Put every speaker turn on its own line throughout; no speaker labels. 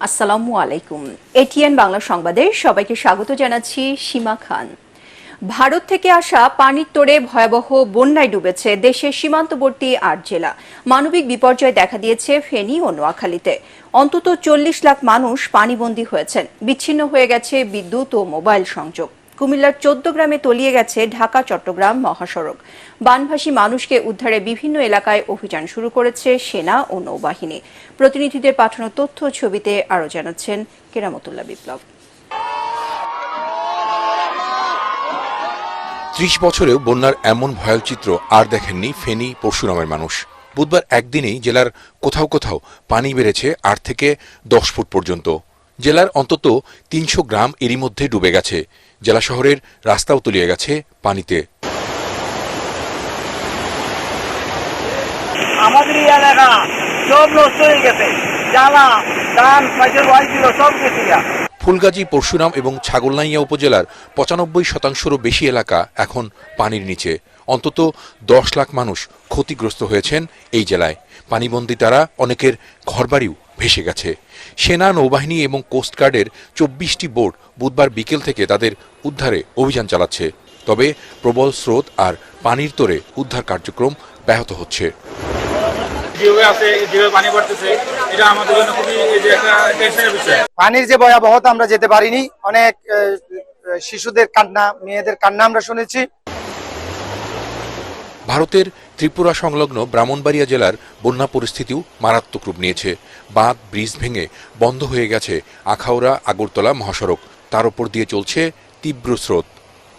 আসসালামু আলাইকুম। এটিএন বাংলা সংবাদে সবাইকে স্বাগত জানাচ্ছি সীমা খান। ভারত থেকে আসা পানির তোড়ে ভয়াবহ বন্যায় ডুবেছে দেশের সীমান্তবর্তী ৮ জেলা। মানবিক বিপর্যয় দেখা দিয়েছে ফেনী ও নোয়াখালীতে। অন্তত ৪০ লাখ মানুষ পানিবন্দী হয়েছেন। বিচ্ছিন্ন হয়ে গেছে বিদ্যুৎ ও মোবাইল সংযোগ। কুমিল্লার ১৪ গ্রামে তলিয়ে গেছে ঢাকা চট্টগ্রাম মহাসড়ক। বানভাসী মানুষকে উদ্ধারে বিভিন্ন এলাকায় অভিযান শুরু করেছে সেনা ও নৌবাহিনী। প্রতিনিধিদের পাঠানো তথ্য ছবিতে আরও জানাচ্ছেন কেরামতুল্লাহ বিপ্লব।
৩০ বছরেও বন্যার এমন ভয়াল চিত্র আর দেখেননি ফেনী পরশুরামের মানুষ। বুধবার একদিনেই জেলার কোথাও কোথাও পানি বেড়েছে ৮ থেকে ১০ ফুট পর্যন্ত। জেলার অন্তত ৩০০ গ্রাম এরই মধ্যে ডুবে গেছে। জেলা শহরের রাস্তাও তলিয়ে গেছে পানিতে।
আমাদের এলাকা সব নষ্ট হয়ে গেছে, জ্বালা ধান সব গেছে।
ফুলগাজী, পরশুরাম এবং ছাগলনাইয়া উপজেলার ৯৫%রও বেশি এলাকা এখন পানির নিচে। অন্তত ১০ লাখ মানুষ ক্ষতিগ্রস্ত হয়েছেন এই জেলায়। পানিবন্দী তারা অনেকের ঘরবাড়িও ভেসে গেছে। সেনা, নৌবাহিনী এবং কোস্টগার্ডের ২৪টি বোট বুধবার বিকেল থেকে তাদের উদ্ধারে অভিযান চালাচ্ছে। তবে প্রবল স্রোত আর পানির তোড়ে উদ্ধার কার্যক্রম ব্যাহত হচ্ছে।
পানির যে ভয়াবহতা আমরা যেতে পারিনি, অনেক শিশুদের কান্না, মেয়েদের কান্না আমরা শুনেছি।
ভারতের ত্রিপুরা সংলগ্ন ব্রাহ্মণবাড়িয়া জেলার বন্যা পরিস্থিতিও মারাত্মক রূপ নিয়েছে। বাঁধ, ব্রিজ ভেঙে বন্ধ হয়ে গেছে আখাউড়া আগরতলা মহাসড়ক। তার উপর দিয়ে চলছে তীব্র স্রোত।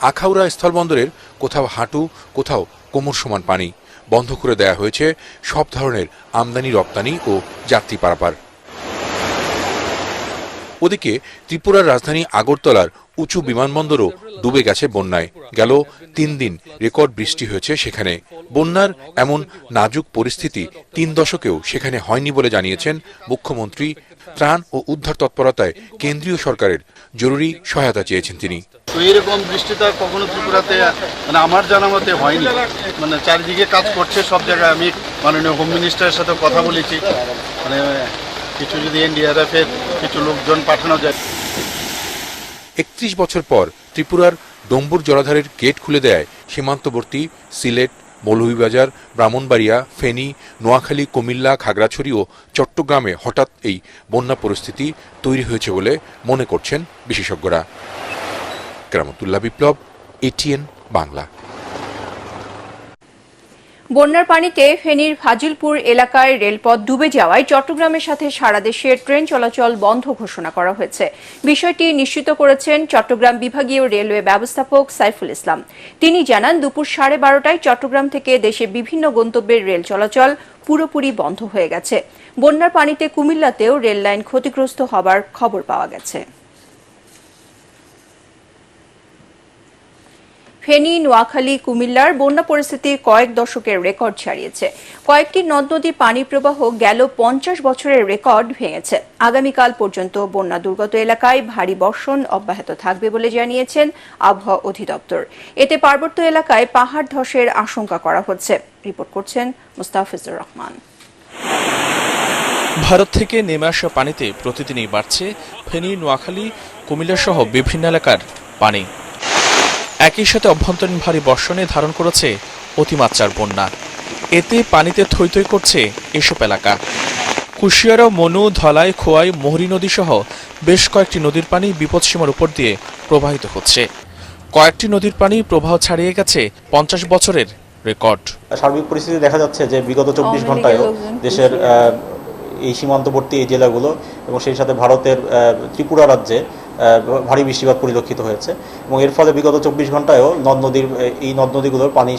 আখাউড়া স্থলবন্দরের কোথাও হাঁটু, কোথাও কোমর সমান পানি। বন্ধ করে দেয়া হয়েছে সব ধরনের আমদানি, রপ্তানি ও যাত্রী পারাপার। ওদিকে ত্রিপুরার রাজধানী আগরতলার উঁচু বিমানবন্দরও ডুবে গেছে বন্যায়। গেল ৩ দিন রেকর্ড বৃষ্টি হয়েছে সেখানে। বন্যার এমন নাজুক পরিস্থিতি ৩ দশকেও সেখানে হয়নি বলে জানিয়েছেন মুখ্যমন্ত্রী। ত্রাণ ও উদ্ধার তৎপরতায় কেন্দ্রীয় সরকারের জরুরি সহায়তা চেয়েছেন তিনি।
তো এরকম বৃষ্টিটা কখনো ত্রিপুরাতে আমার জানা মতে হয়নি। চারিদিকে কাজ করছে সব জায়গায়। আমি মাননীয় হোম মিনিস্টারের সাথে কথা বলেছি, কিছু যদি এনডিআরএফ এর কিছু লোকজন পাঠানো যায়।
৩১ বছর পর ত্রিপুরার ডম্বুর জলাধারের গেট খুলে দেয় সীমান্তবর্তী সিলেট, মৌলভীবাজার, ব্রাহ্মণবাড়িয়া, ফেনী, নোয়াখালী, কুমিল্লা, খাগড়াছড়ি ও চট্টগ্রামে হঠাৎ এই বন্যা পরিস্থিতি তৈরি হয়েছে বলে মনে করছেন বিশেষজ্ঞরা। কেরামতুল্লাহ বিপ্লব, এটিএন বাংলা।
বন্যার পানিতে ফেনীর ফাজিলপুর এলাকায় রেলপথ ডুবে যাওয়ায় চট্টগ্রামের সাথে সারা দেশের ট্রেন চলাচল বন্ধ ঘোষণা করা হয়েছে। বিষয়টি নিশ্চিত করেছেন চট্টগ্রাম বিভাগীয় রেলওয়ে ব্যবস্থাপক সাইফুল ইসলাম। তিনি জানান, দুপুর 12:30টায় চট্টগ্রাম থেকে দেশের বিভিন্ন গন্তব্যের রেল চলাচল পুরোপুরি বন্ধ হয়ে গেছে। বন্যার পানিতে কুমিল্লাতেও রেল লাইন ক্ষতিগ্রস্ত হবার খবর পাওয়া গেছে। ফেনী, নোয়াখালী, কুমিল্লার বন্যা পরিস্থিতি কয়েক দশকের রেকর্ড ছাড়িয়েছে। কয়েকটি নদ নদীর পানি প্রবাহ গেল 50 বছরের রেকর্ড ভেঙেছে। আগামীকাল পর্যন্ত বন্যা দুর্গত এলাকায় ভারী বর্ষণ অব্যাহত থাকবে বলে জানিয়েছেন আবহাওয়া অধিদপ্তর। এতে পার্বত্য এলাকায় পাহাড় ধসের আশঙ্কা করা হচ্ছে। রিপোর্ট করছেন মুস্তাফিজুর রহমান।
ভারত থেকে নেমে আসা পানিতে প্রতিদিনই বাড়ছে ফেনী, নোয়াখালী, কুমিল্লা সহ বিভিন্ন এলাকার পানি। একই সাথে অভ্যন্তরীণ ভারী বর্ষণে ধারণ করেছে অতিমাত্রার বন্যা। এতে পানিতে থই থই করছে এসব এলাকা। কুশিয়ারা, মনু, ধলাই, খোয়াই, মোহরী নদী সহ বেশ কয়েকটি নদীর পানি বিপদসীমার উপর দিয়ে প্রবাহিত হচ্ছে। কয়েকটি নদীর পানি প্রবাহ ছাড়িয়ে গেছে 50 বছরের রেকর্ড।
সার্বিক পরিস্থিতি দেখা যাচ্ছে যে বিগত 24 ঘন্টায়ও দেশের এই সীমান্তবর্তী এই জেলাগুলো এবং সেই সাথে ভারতের ত্রিপুরা রাজ্যে ভারী বৃষ্টিপাত পরিলক্ষিত হয়েছে এবং এর ফলে বিগত 24 ঘন্টায়ও এই নদ নদীগুলোর পানি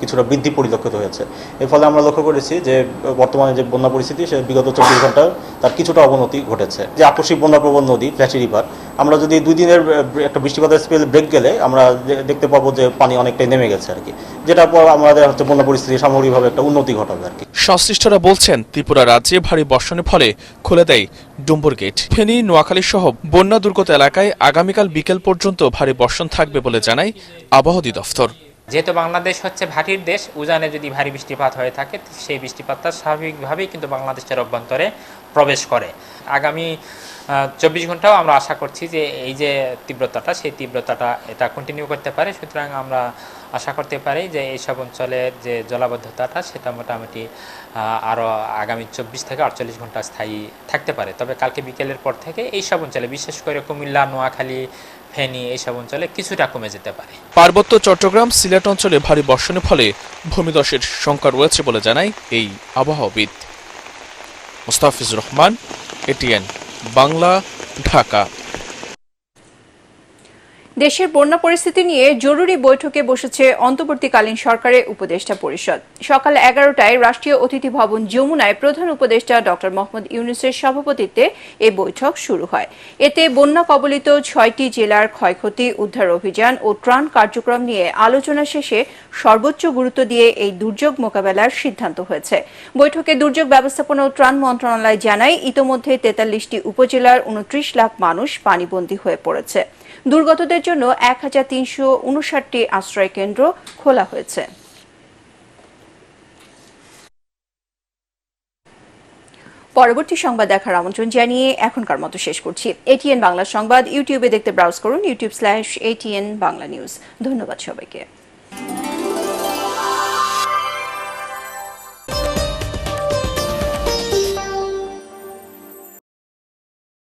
কিছুটা বৃদ্ধি পরিলক্ষিত হয়েছে। এর ফলে আমরা লক্ষ্য করেছি যে বর্তমানে যে বন্যা পরিস্থিতি সে বিগত 24 ঘন্টায় তার কিছুটা অবনতি ঘটেছে। যে আকস্মিক বন্যাপ্রবণ নদী ফ্ল্যাশি রিভার, আমরা যদি 2 দিনের একটা বৃষ্টিপাতের স্পেল ব্রেক গেলে আমরা দেখতে পাবো যে পানি অনেকটাই নেমে গেছে আর কি, যেটার পর আমাদের বন্যা পরিস্থিতি সামগ্রিকভাবে একটা উন্নতি ঘটাবে আর কি।
সংশ্লিষ্টরা বলছেন, ত্রিপুরা রাজ্যে ভারী বর্ষণের ফলে খুলে দেয় ডুম্বুর গেট। ফেনী, নোয়াখালী সহ বন্যা দুর্গত এলাকায় আগামীকাল বিকেল পর্যন্ত ভারী বর্ষণ থাকবে বলে জানায় আবহাওয়া অধিদপ্তর।
যেহেতু বাংলাদেশ হচ্ছে ভাটির দেশ, উজানে যদি ভারী বৃষ্টিপাত হয়ে থাকে সেই বৃষ্টিপাতটা স্বাভাবিকভাবেই কিন্তু বাংলাদেশের অভ্যন্তরে প্রবেশ করে। আগামী 24 ঘন্টাও আমরা আশা করছি যে এই যে তীব্রতাটা, সেই তীব্রতাটা এটা কন্টিনিউ করতে পারে। সুতরাং আমরা আশা করতে পারি যে এইসব অঞ্চলের যে জলাবদ্ধতাটা সেটা মোটামুটি আরও আগামী 24 থেকে 48 ঘন্টা স্থায়ী থাকতে পারে। তবে কালকে বিকেলের পর থেকে এইসব অঞ্চলে, বিশেষ করে কুমিল্লা, নোয়াখালী, ফেনী এইসব অঞ্চলে কিছুটা কমে যেতে পারে।
পার্বত্য চট্টগ্রাম, সিলেট অঞ্চলে ভারী বর্ষণের ফলে ভূমিধসের শঙ্কা রয়েছে বলে জানায় এই আবহাওয়াবিদ। মুস্তাফিজুর রহমান, এটিএন বাংলা, ঢাকা।
দেশের বন্যা পরিস্থিতি নিয়ে জরুরি বৈঠকে বসেছে অন্তর্বর্তীকালীন সরকারের উপদেষ্টা পরিষদ। সকাল 11টায় রাষ্ট্রীয় অতিথি ভবন যমুনায় প্রধান উপদেষ্টা ডক্টর মোহাম্মদ ইউনূসের সভাপতিত্বে এই বৈঠক শুরু হয়। এতে বন্যা কবলিত 6টি জেলার ক্ষয়ক্ষতি, উদ্ধার অভিযান ও ত্রাণ কার্যক্রম নিয়ে আলোচনা শেষে সর্বোচ্চ গুরুত্ব দিয়ে এই দুর্যোগ মোকাবেলার সিদ্ধান্ত হয়েছে। বৈঠকে দুর্যোগ ব্যবস্থাপনা ও ত্রাণ মন্ত্রণালয় জানায়, ইতোমধ্যে 43টি উপজেলার 29 লাখ মানুষ পানিবন্দী হয়ে পড়েছে। দুর্গতদের জন্য 1359টি আশ্রয় কেন্দ্র খোলা হয়েছে। পরবর্তী সংবাদ দেখার আমন্ত্রণ জানিয়ে এখনকার মতো শেষ করছি। এটিএন বাংলা সংবাদ ইউটিউবে দেখতে ব্রাউজ করুন youtube.com/ATN বাংলা নিউজ। ধন্যবাদ সবাইকে।